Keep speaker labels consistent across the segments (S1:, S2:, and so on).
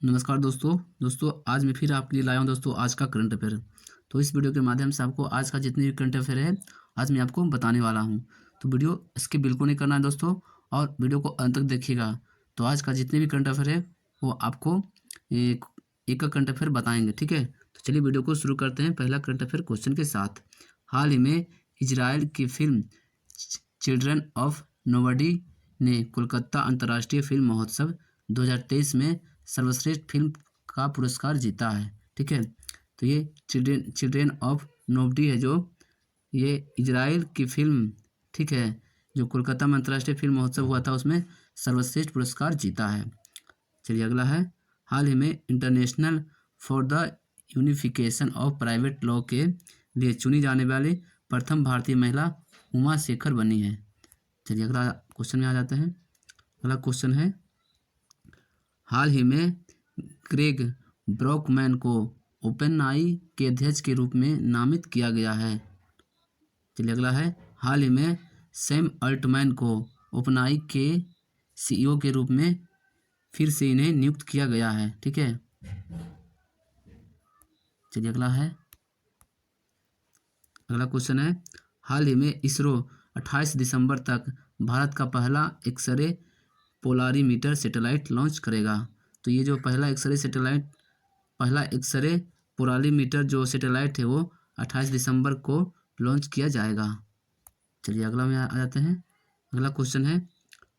S1: नमस्कार दोस्तों आज मैं फिर आपके लिए लाया हूँ दोस्तों आज का करंट अफेयर। तो इस वीडियो के माध्यम से आपको आज का जितने भी करंट अफेयर है आज मैं आपको बताने वाला हूँ। तो वीडियो स्किप बिल्कुल नहीं करना है दोस्तों, और वीडियो को अंत तक देखिएगा। तो आज का जितने भी करंट अफेयर है वो आपको एक एक का करंट अफेयर बताएंगे, ठीक है। तो चलिए वीडियो को शुरू करते हैं पहला करंट अफेयर क्वेश्चन के साथ। हाल ही में इजराइल की फिल्म चिल्ड्रन ऑफ नोबडी ने कोलकाता अंतर्राष्ट्रीय फिल्म महोत्सव 2023 में सर्वश्रेष्ठ फिल्म का पुरस्कार जीता है, ठीक है। तो ये चिल्ड्रेन ऑफ नोबडी है, जो ये इजराइल की फिल्म, ठीक है, जो कोलकाता में अंतर्राष्ट्रीय फिल्म महोत्सव हुआ था उसमें सर्वश्रेष्ठ पुरस्कार जीता है। चलिए अगला है, हाल ही में international for the unification of private law के लिए चुनी जाने वाली प्रथम भारतीय महिला उमा शेखर बनी है। चलिए अगला क्वेश्चन में आ जाते हैं। अगला क्वेश्चन है, हाल ही में ग्रेग ब्रॉकमैन को ओपेनआई के अध्यक्ष के रूप में नामित किया गया है। चलिए अगला है, हाल ही में सैम अल्टमैन को ओपेनआई के सीईओ के रूप में फिर से इन्हें नियुक्त किया गया है, ठीक है। चलिए अगला क्वेश्चन है, हाल ही में इसरो 28 दिसंबर तक भारत का पहला एक्सरे पोलारीमीटर सैटेलाइट लॉन्च करेगा। तो ये जो पहला एक्सरे पोलारीमीटर जो सैटेलाइट है वो 28 दिसंबर को लॉन्च किया जाएगा। चलिए अगला में आ जाते हैं। अगला क्वेश्चन है,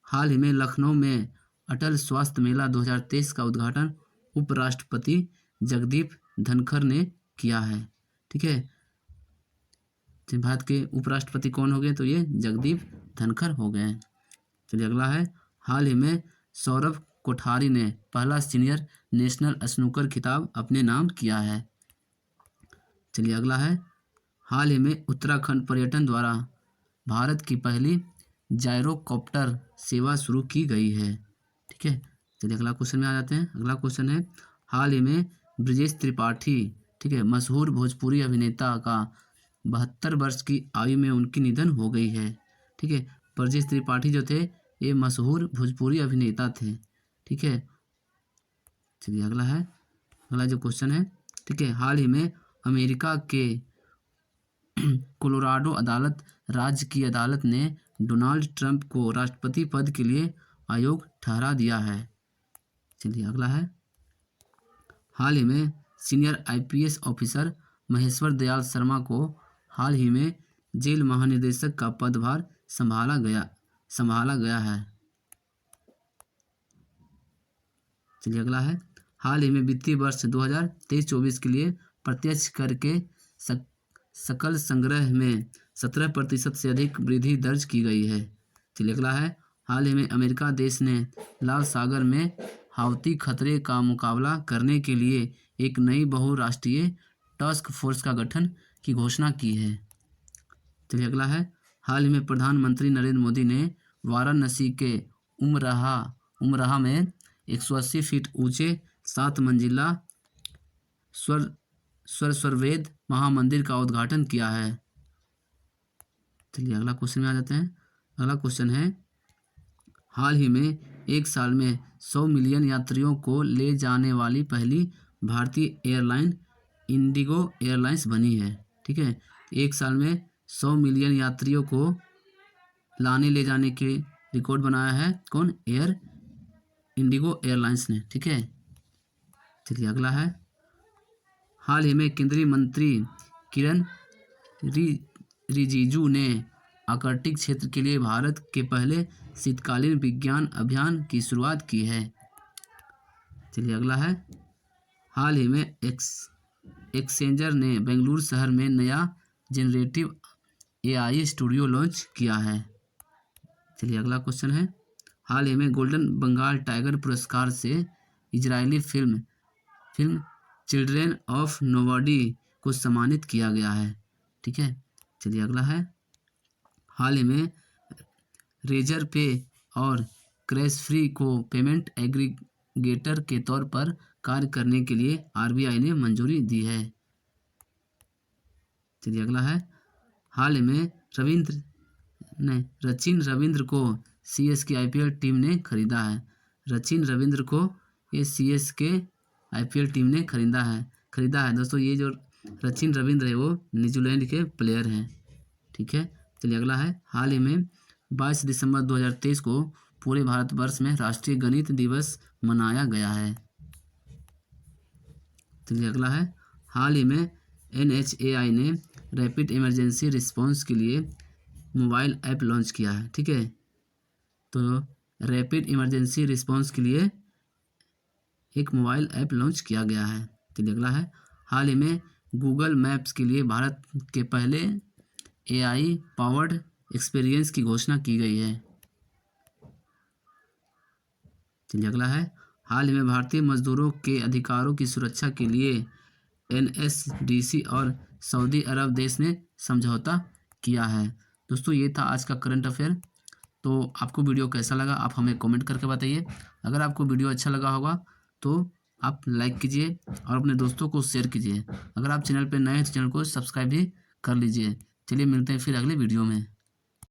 S1: हाल ही में लखनऊ में अटल स्वास्थ्य मेला 2023 का उद्घाटन उपराष्ट्रपति जगदीप धनखड़ ने किया है, ठीक है। भारत के उपराष्ट्रपति कौन हो गए? तो ये जगदीप धनखड़ हो गए। चलिए अगला है, हाल ही में सौरभ कोठारी ने पहला सीनियर नेशनल स्नूकर खिताब अपने नाम किया है। चलिए अगला है, हाल ही में उत्तराखंड पर्यटन द्वारा भारत की पहली जायरोकॉप्टर सेवा शुरू की गई है, ठीक है। चलिए अगला क्वेश्चन में आ जाते हैं। अगला क्वेश्चन है, हाल ही में ब्रजेश त्रिपाठी, ठीक है, मशहूर भोजपुरी अभिनेता का 72 वर्ष की आयु में उनकी निधन हो गई है, ठीक है। ब्रजेश त्रिपाठी जो थे ये मशहूर भोजपुरी अभिनेता थे, ठीक है। चलिए अगला जो क्वेश्चन है, ठीक है, हाल ही में अमेरिका के कोलोराडो राज्य की अदालत ने डोनाल्ड ट्रंप को राष्ट्रपति पद के लिए अयोग्य ठहरा दिया है। चलिए अगला है, हाल ही में senior IPS officer Maheshwar Dayal Sharma को हाल ही में जेल महानिदेशक का पदभार संभाला गया है। चलिए अगला है, हाल ही में वित्तीय वर्ष 2023-24 के लिए प्रत्यक्ष कर के सकल संग्रह में 17% से अधिक वृद्धि दर्ज की गई है। चलिए अगला है, हाल ही में अमेरिका देश ने लाल सागर में हाउती खतरे का मुकाबला करने के लिए एक नई बहुराष्ट्रीय टास्क फोर्स का गठन की घोषणा की है। चलिए अगला है, हाल ही में प्रधानमंत्री नरेंद्र मोदी ने वाराणसी के उमराह में 180 फीट ऊंचे 7 मंजिला स्वरवेद महामंदिर का उद्घाटन किया है। चलिए अगला क्वेश्चन में आ जाते हैं। अगला क्वेश्चन है, हाल ही में एक साल में 100 मिलियन यात्रियों को ले जाने वाली पहली भारतीय एयरलाइन इंडिगो एयरलाइंस बनी है, ठीक है। एक साल में 100 मिलियन यात्रियों को लाने ले जाने के रिकॉर्ड बनाया है कौन? इंडिगो एयरलाइंस ने, ठीक है। चलिए अगला है, हाल ही में केंद्रीय मंत्री किरण रिजिजू ने आर्कटिक क्षेत्र के लिए भारत के पहले शीतकालीन विज्ञान अभियान की शुरुआत की है। चलिए अगला है, हाल ही में एक्सेंचर ने बेंगलुरु शहर में नया जेनरेटिव एआई स्टूडियो लॉन्च किया है। चलिए अगला क्वेश्चन है, हाल ही में गोल्डन बंगाल टाइगर पुरस्कार से Israeli film children of nobody को सम्मानित किया गया है, ठीक है। चलिए अगला है, हाल ही में रेजर पे और क्रैशफ्री को पेमेंट एग्रीगेटर के तौर पर कार्य करने के लिए आरबीआई ने मंजूरी दी है। चलिए अगला है, हाल ही में रचिन रविंद्र को सीएसके आईपीएल टीम ने खरीदा है। रचिन रविंद्र को ये सीएसके IPL टीम ने खरीदा है दोस्तों। ये जो सचिन रविंद्र है वो न्यूजीलैंड के प्लेयर हैं। ठीक है, चलिए अगला है, हाल ही में 22 दिसंबर 2023 को पूरे भारतवर्ष में राष्ट्रीय गणित दिवस मनाया गया है। चलिए अगला है, हाल ही में NHAI ने रैपिड इमरजेंसी रिस्पांस के लिए मोबाइल ऐप लॉन्च किया है। ठीक है, तो रैपिड इमरजेंसी रिस्पांस के लिए एक मोबाइल ऐप लॉन्च किया गया है। चलिए अगला है, हाल ही में गूगल मैप्स के लिए भारत के पहले AI पावर्ड एक्सपीरियंस की घोषणा की गई है। चलिए अगला है, हाल ही में भारतीय मजदूरों के अधिकारों की सुरक्षा के लिए NSDC और सऊदी अरब देश ने समझौता किया है। दोस्तों ये था आज का करंट अफेयर। तो आपको वीडियो कैसा लगा आप हमें कमेंट करके बताइए। अगर आपको वीडियो अच्छा लगा होगा तो आप लाइक कीजिए और अपने दोस्तों को शेयर कीजिए। अगर आप चैनल पर नए हैं तो चैनल को सब्सक्राइब भी कर लीजिए। चलिए मिलते हैं फिर अगले वीडियो में।